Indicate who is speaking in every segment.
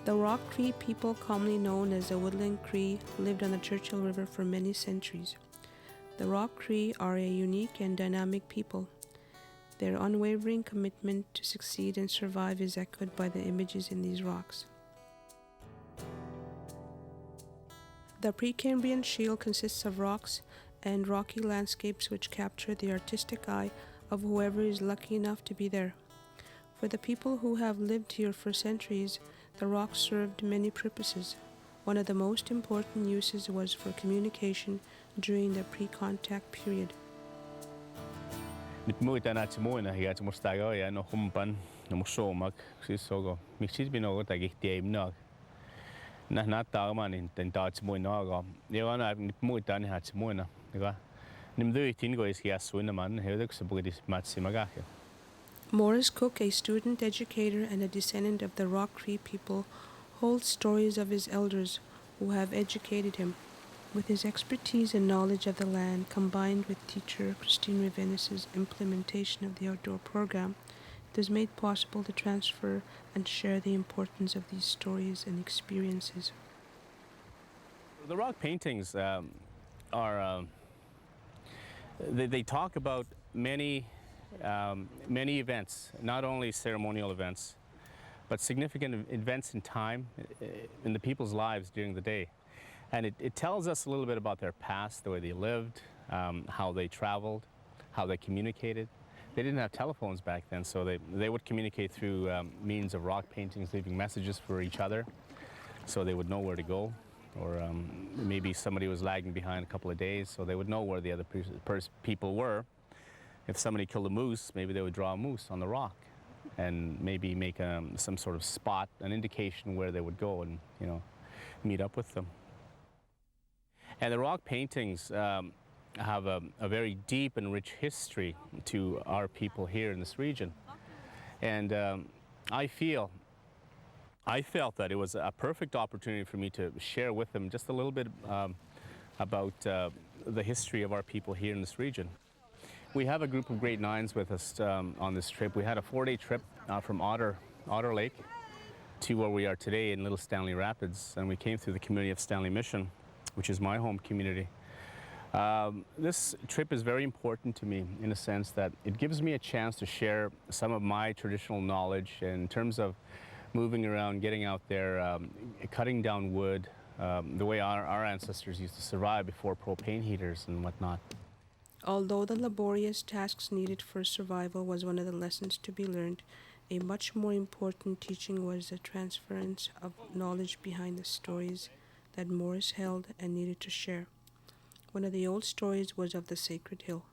Speaker 1: The Rock Cree people, commonly known as the Woodland Cree, lived on the Churchill River for many centuries. The Rock Cree are a unique and dynamic people. Their unwavering commitment to succeed and survive is echoed by the images in these rocks. The Precambrian Shield consists of rocks and rocky landscapes which capture the artistic eye of whoever is lucky enough to be there. For the people who have lived here for centuries, the rocks served many purposes. One of the most important uses was for communication during the pre-contact period.
Speaker 2: Nyt muita näitä muina hiat musta ajoja no humpan no musomak siis sogo miksi binogo tagihti imnog na taumanin ten taats muinaga ja ana nyt muita näitä muina ja nimdyitin go is hiassuina man heudeks bugis matsimagah.
Speaker 1: Morris Cook, a student educator and a descendant of the Rock Cree people, holds stories of his elders who have educated him. With his expertise and knowledge of the land, combined with teacher Christine Rivenis' implementation of the outdoor program, it is made possible to transfer and share the importance of these stories and experiences.
Speaker 2: The rock paintings they talk about many events, not only ceremonial events, but significant events in time in the people's lives during the day. And it tells us a little bit about their past, the way they lived, how they traveled, how they communicated. They didn't have telephones back then, so they would communicate through means of rock paintings, leaving messages for each other, so they would know where to go. Or maybe somebody was lagging behind a couple of days, so they would know where the other people were. If somebody killed a moose, maybe they would draw a moose on the rock and maybe make some sort of spot, an indication where they would go and, meet up with them. And the rock paintings have a very deep and rich history to our people here in this region. And I felt that it was a perfect opportunity for me to share with them just a little bit about the history of our people here in this region. We have a group of grade 9s with us on this trip. We had a 4-day trip from Otter Lake to where we are today in Little Stanley Rapids, and we came through the community of Stanley Mission, which is my home community. This trip is very important to me in a sense that it gives me a chance to share some of my traditional knowledge in terms of moving around, getting out there, cutting down wood, the way our ancestors used to survive before propane heaters and whatnot.
Speaker 1: Although the laborious tasks needed for survival was one of the lessons to be learned, a much more important teaching was the transference of knowledge behind the stories that Morris held and needed to share. One of the old stories was of the Sacred Hill.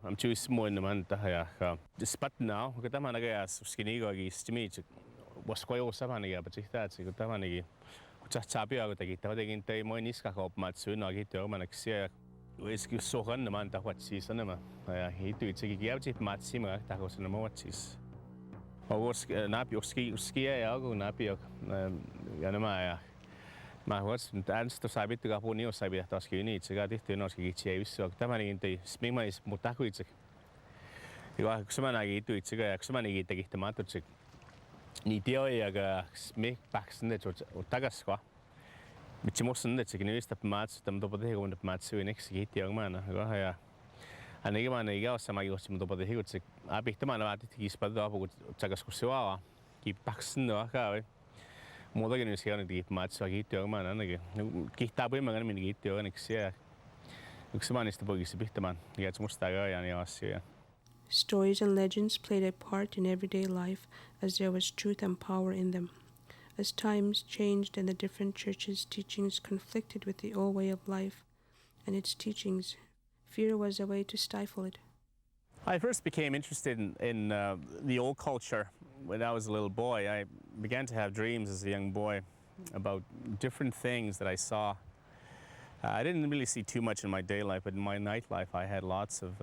Speaker 2: I'm too small naman tahaya. Despite now, kita man nagayas skini ko gistimit was koyo sa man nagaya but that sig kita man nagi. Sabi ako tagita tagintay mo niska ko matsu nagito man nagsiya. Is sokan naman takwat sis naman. Kaya hito itsig giyabti matsi mga takos na mo watsis. Ogos napi ski ako napi ano ma was ernst sabi to po niyo sabi ta ski ni tsiga dito no ski chiavis so tama ni inte smigma is mutako itsig. Iwa kusama nagito itsiga kusama ni gita gita matutsig. Ni tio yaga smig paksne tagas ko. Mitimosen det sig nu istället mats de då på det går mats så inex hit jag man go ha anige man iga sama yo sim då på det hit sig abikte man att det gispa då på tagas ko så ki paksen då ka moda gen ska ni mats så hit jag man anige kita på man min hit jag inex ja man istället på gisbikte man jag måste gå ja ni asia.
Speaker 1: Stories and legends played a part in everyday life as there was truth and power in them. As times changed and the different churches' teachings conflicted with the old way of life and its teachings, fear was a way to stifle it.
Speaker 2: I first became interested in the old culture when I was a little boy. I began to have dreams as a young boy about different things that I saw. I didn't really see too much in my day life, but in my night life I had lots of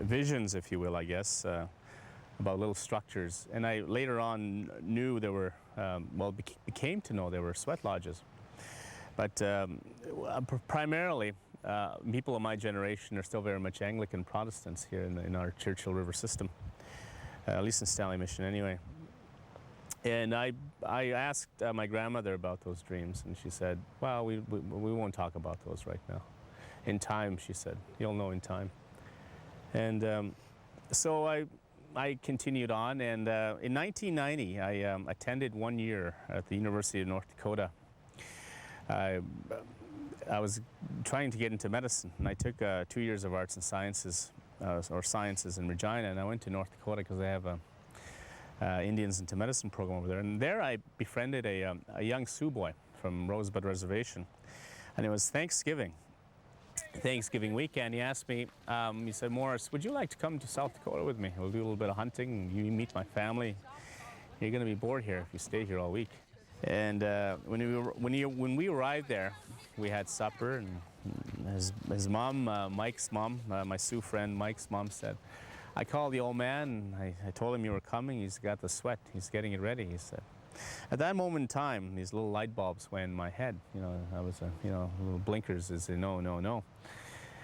Speaker 2: visions, if you will, I guess, about little structures. And I later on knew there were, became to know there were sweat lodges. But primarily, people of my generation are still very much Anglican Protestants here in our Churchill River system, at least in Stanley Mission anyway. And I asked my grandmother about those dreams, and she said, well, we won't talk about those right now. In time, she said, you'll know in time. And so I continued on, and in 1990, I attended 1 year at the University of North Dakota. I was trying to get into medicine, and I took 2 years of arts and sciences, or sciences in Regina, and I went to North Dakota because they have a Indians into Medicine program over there. And there I befriended a young Sioux boy from Rosebud Reservation, and it was Thanksgiving weekend. He asked me, he said, Morris, would you like to come to South Dakota with me? We'll do a little bit of hunting, and you meet my family. You're going to be bored here if you stay here all week. And when we arrived there, we had supper, and his mom, Mike's mom, my Sioux friend Mike's mom said, I called the old man, and I told him you were coming. He's got the sweat. He's getting it ready, he said. At that moment in time, these little light bulbs went in my head. You know, I was, little blinkers is no, no, no.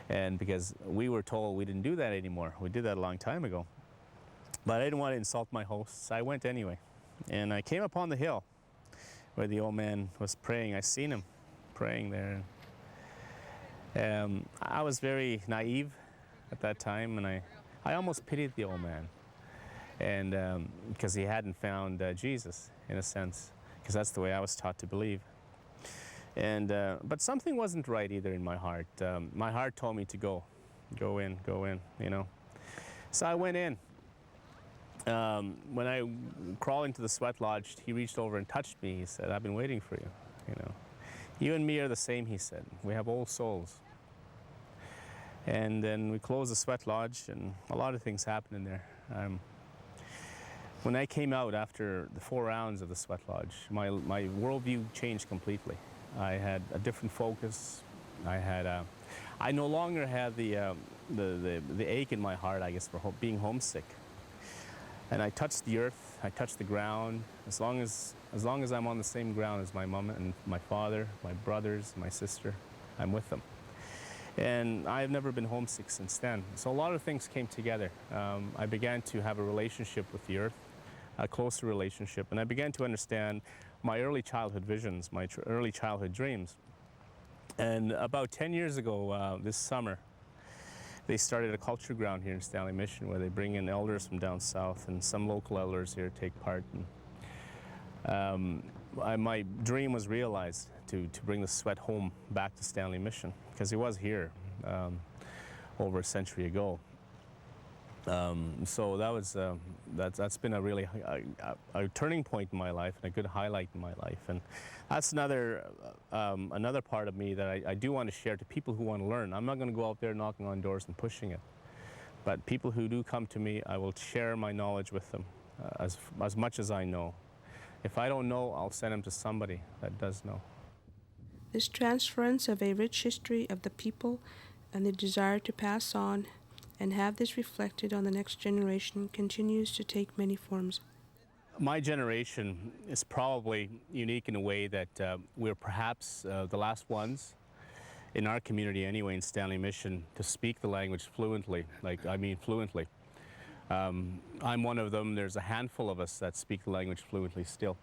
Speaker 2: And because we were told we didn't do that anymore. We did that a long time ago. But I didn't want to insult my hosts. I went anyway. And I came upon the hill where the old man was praying. I seen him praying there. I was very naive at that time, and I almost pitied the old man, and because he hadn't found Jesus, in a sense, because that's the way I was taught to believe. And but something wasn't right either in my heart. My heart told me to go in, you know. So I went in. When I crawled into the sweat lodge, he reached over and touched me. He said, I've been waiting for you, you know. You and me are the same, he said. We have old souls. And then we closed the sweat lodge, and a lot of things happened in there. When I came out after the 4 rounds of the sweat lodge, my worldview changed completely. I had a different focus. I no longer had the ache in my heart, I guess, for being homesick. And I touched the earth, I touched the ground. As long as I'm on the same ground as my mom and my father, my brothers, my sister, I'm with them. And I've never been homesick since then. So a lot of things came together. I began to have a relationship with the earth, a closer relationship, and I began to understand my early childhood visions, my early childhood dreams. And about 10 years ago, this summer, they started a culture ground here in Stanley Mission where they bring in elders from down south, and some local elders here take part. And, my dream was realized to bring the sweat home back to Stanley Mission, because it was here over a century ago. So that was that's been a really a turning point in my life and a good highlight in my life. And that's another part of me that I do want to share to people who want to learn. I'm not going to go out there knocking on doors and pushing it, but people who do come to me, I will share my knowledge with them as much as I know. If I don't know, I'll send them to somebody that does know.
Speaker 1: This transference of a rich history of the people and the desire to pass on and have this reflected on the next generation continues to take many forms.
Speaker 2: My generation is probably unique in a way that we're perhaps the last ones in our community anyway in Stanley Mission to speak the language fluently, fluently. I'm one of them. There's a handful of us that speak the language fluently still.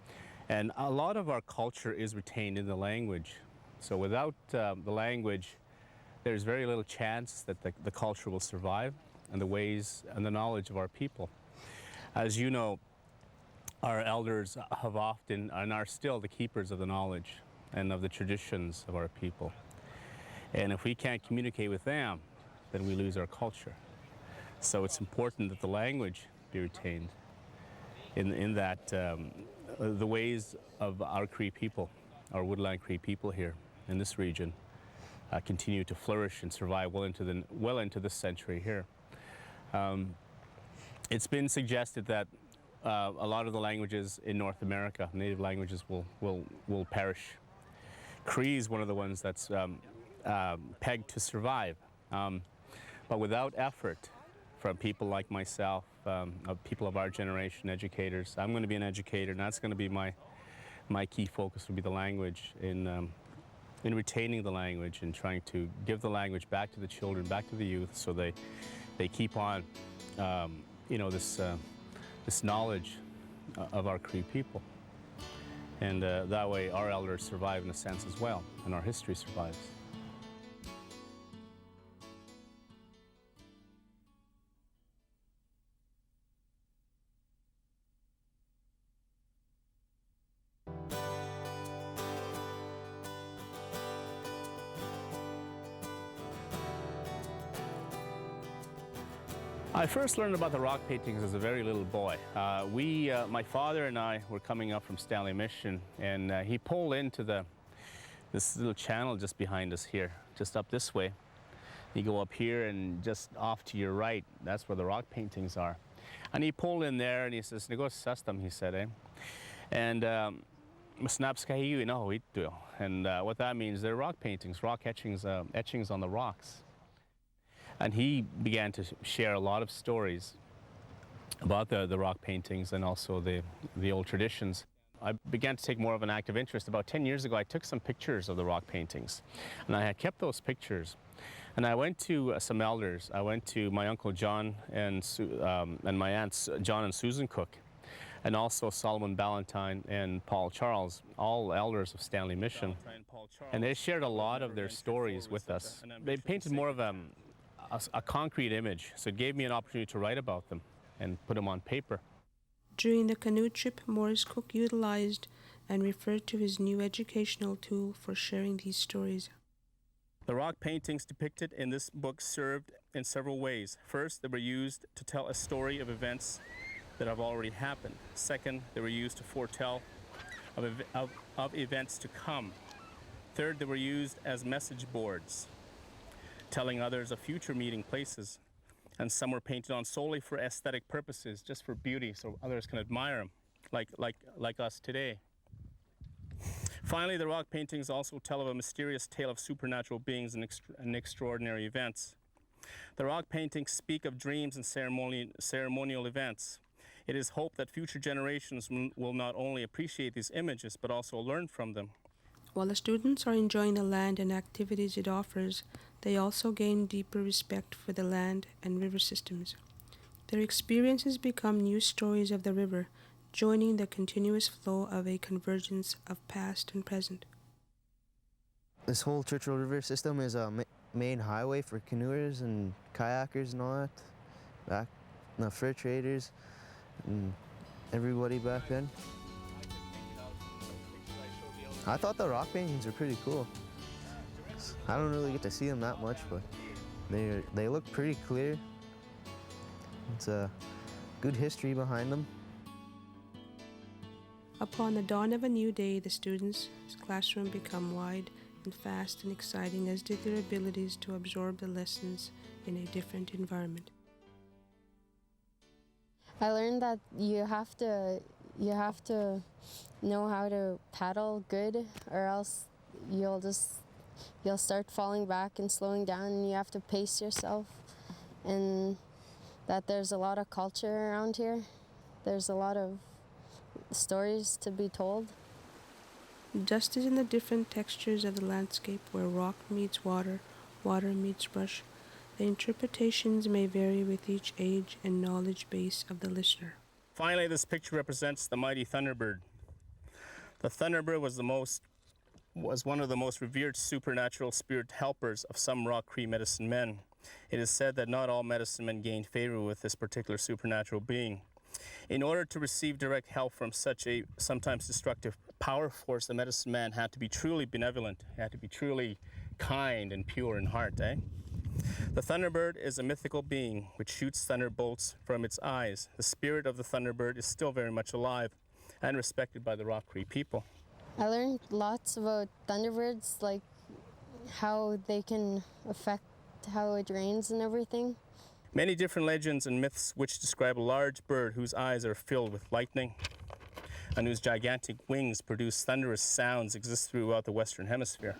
Speaker 2: And a lot of our culture is retained in the language. So without the language, there's very little chance that the culture will survive and the ways and the knowledge of our people. As you know, our elders have often and are still the keepers of the knowledge and of the traditions of our people. And if we can't communicate with them, then we lose our culture. So it's important that the language be retained in that the ways of our Cree people, our Woodland Cree people here in this region, continue to flourish and survive well into this century here. It's been suggested that a lot of the languages in North America, native languages, will perish. Cree is one of the ones that's pegged to survive, but without effort from people like myself, people of our generation, educators. I'm going to be an educator, and that's going to be my key focus would be the language in retaining the language and trying to give the language back to the children, back to the youth, so they keep on, this knowledge of our Cree people. And that way our elders survive in a sense as well, and our history survives. I first learned about the rock paintings as a very little boy. My father and I were coming up from Stanley Mission, and he pulled into this little channel just behind us here, just up this way. You go up here and just off to your right, that's where the rock paintings are. And he pulled in there and he says, "Negos system," he said, eh? And and what that means, they're rock paintings, rock etchings, etchings on the rocks. And he began to share a lot of stories about the rock paintings and also the old traditions. I began to take more of an active interest. About 10 years ago, I took some pictures of the rock paintings, and I had kept those pictures. And I went to some elders. I went to my uncle John and my aunts John and Susan Cook, and also Solomon Ballantyne and Paul Charles, all elders of Stanley Mission. And they shared a lot of their stories with us. They painted more of a concrete image, so it gave me an opportunity to write about them and put them on paper.
Speaker 1: During the canoe trip, Maurice Cook utilized and referred to his new educational tool for sharing these stories.
Speaker 2: The rock paintings depicted in this book served in several ways. First, they were used to tell a story of events that have already happened. Second, they were used to foretell of events to come. Third, they were used as message boards, telling others of future meeting places. And some were painted on solely for aesthetic purposes, just for beauty, so others can admire them, like us today. Finally, the rock paintings also tell of a mysterious tale of supernatural beings and extraordinary events. The rock paintings speak of dreams and ceremonial events. It is hoped that future generations will not only appreciate these images, but also learn from them.
Speaker 1: While the students are enjoying the land and activities it offers, they also gain deeper respect for the land and river systems. Their experiences become new stories of the river, joining the continuous flow of a convergence of past and present.
Speaker 3: This whole Churchill River system is a main highway for canoers and kayakers and all that, back the fur traders and everybody back then. I thought the rock paintings are pretty cool. I don't really get to see them that much, but they look pretty clear. It's a good history behind them.
Speaker 1: Upon the dawn of a new day, the students' classroom become wide and fast and exciting, as did their abilities to absorb the lessons in a different environment.
Speaker 4: I learned that you have to know how to paddle good, or else you'll start falling back and slowing down, and you have to pace yourself, and that there's a lot of culture around here. There's a lot of stories to be told.
Speaker 1: Just as in the different textures of the landscape where rock meets water, water meets brush, the interpretations may vary with each age and knowledge base of the listener.
Speaker 2: Finally, this picture represents the mighty Thunderbird. The Thunderbird was one of the most revered supernatural spirit helpers of some Rock Cree medicine men. It is said that not all medicine men gained favor with this particular supernatural being. In order to receive direct help from such a sometimes destructive power force, the medicine man had to be truly benevolent, had to be truly kind and pure in heart, eh? The Thunderbird is a mythical being which shoots thunderbolts from its eyes. The spirit of the Thunderbird is still very much alive and respected by the Rock Cree people.
Speaker 4: I learned lots about thunderbirds, like how they can affect how it rains and everything.
Speaker 2: Many different legends and myths which describe a large bird whose eyes are filled with lightning and whose gigantic wings produce thunderous sounds exist throughout the Western Hemisphere.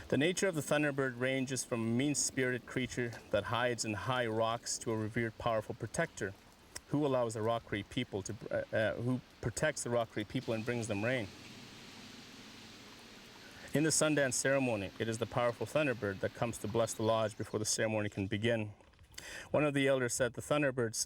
Speaker 2: The nature of the Thunderbird ranges from a mean-spirited creature that hides in high rocks to a revered, powerful protector who allows the Rock Cree people who protects the Rock Cree people and brings them rain. In the Sundance ceremony, it is the powerful Thunderbird that comes to bless the lodge before the ceremony can begin. One of the elders said the thunderbirds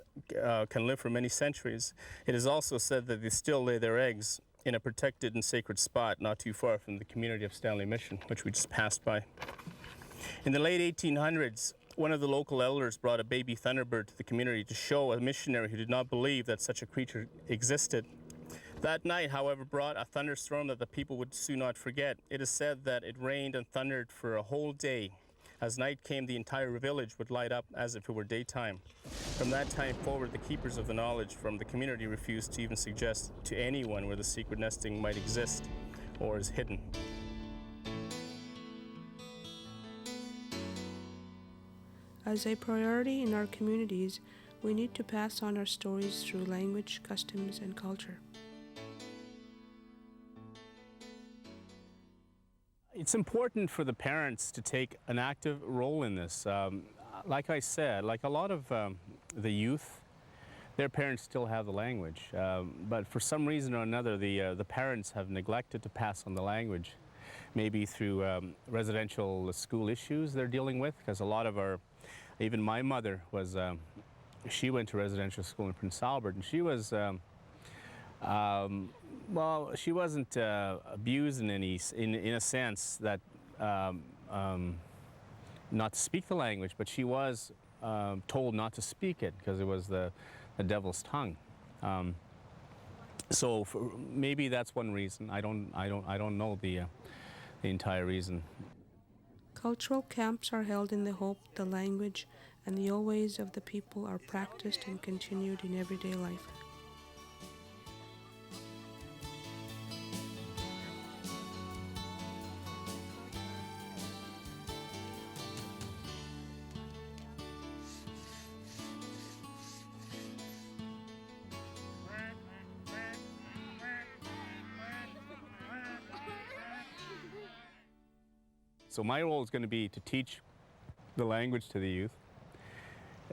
Speaker 2: can live for many centuries. It is also said that they still lay their eggs in a protected and sacred spot not too far from the community of Stanley Mission, which we just passed by. In the late 1800s, one of the local elders brought a baby thunderbird to the community to show a missionary who did not believe that such a creature existed. That night, however, brought a thunderstorm that the people would soon not forget. It is said that it rained and thundered for a whole day. As night came, the entire village would light up as if it were daytime. From that time forward, the keepers of the knowledge from the community refused to even suggest to anyone where the secret nesting might exist or is hidden.
Speaker 1: As a priority in our communities, we need to pass on our stories through language, customs, and culture.
Speaker 2: It's important for the parents to take an active role in this. Like I said, like a lot of the youth, their parents still have the language, but for some reason or another, the parents have neglected to pass on the language, maybe through residential school issues they're dealing with, because a lot of our, even my mother was, she went to residential school in Prince Albert, and she was, well, she wasn't abused in a sense that not to speak the language, but she was told not to speak it because it was the devil's tongue. So maybe that's one reason. I don't know the entire reason.
Speaker 1: Cultural camps are held in the hope the language and the old ways of the people are practiced and continued in everyday life.
Speaker 2: So my role is going to be to teach the language to the youth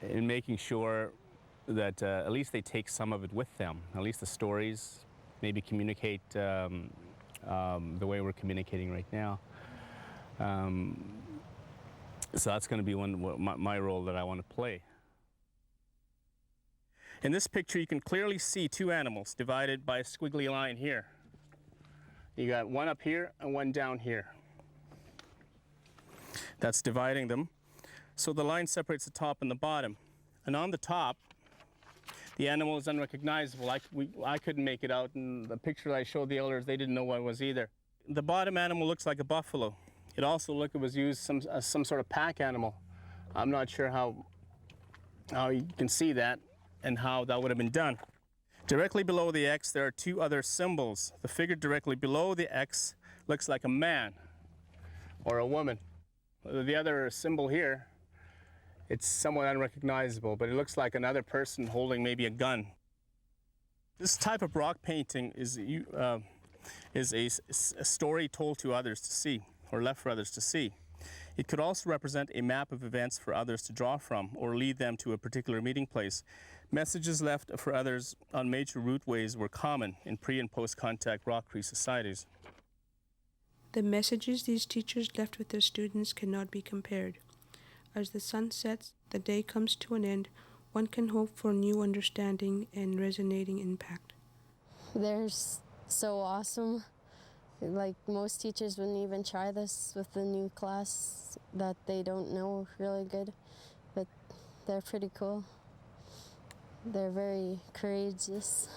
Speaker 2: in making sure that at least they take some of it with them, at least the stories, maybe communicate the way we're communicating right now. So that's going to be my role that I want to play. In this picture, you can clearly see two animals divided by a squiggly line here. You got one up here and one down here. That's dividing them. So the line separates the top and the bottom. And on the top, the animal is unrecognizable. I couldn't make it out, and the picture that I showed the elders, they didn't know what it was either. The bottom animal looks like a buffalo. It also looked it was used as some sort of pack animal. I'm not sure how you can see that and how that would have been done. Directly below the X, there are two other symbols. The figure directly below the X looks like a man or a woman. The other symbol here, it's somewhat unrecognizable, but it looks like another person holding maybe a gun. This type of rock painting is a story told to others to see, or left for others to see. It could also represent a map of events for others to draw from, or lead them to a particular meeting place. Messages left for others on major routeways were common in pre- and post-contact Rock Cree societies.
Speaker 1: The messages these teachers left with their students cannot be compared. As the sun sets, the day comes to an end, one can hope for new understanding and resonating impact.
Speaker 4: They're so awesome. Like, most teachers wouldn't even try this with the new class that they don't know really good, but they're pretty cool. They're very courageous.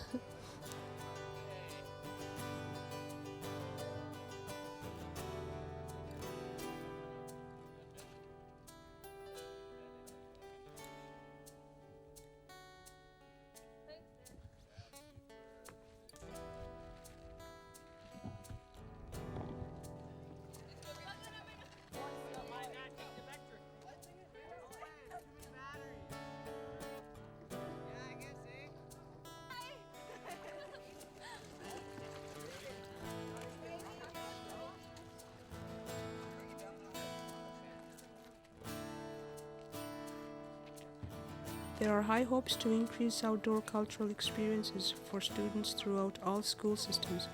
Speaker 1: There are high hopes to increase outdoor cultural experiences for students throughout all school systems.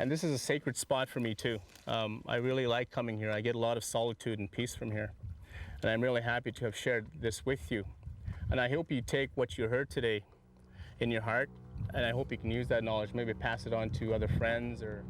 Speaker 2: And this is a sacred spot for me too. I really like coming here. I get a lot of solitude and peace from here. And I'm really happy to have shared this with you. And I hope you take what you heard today in your heart, and I hope you can use that knowledge, maybe pass it on to other friends or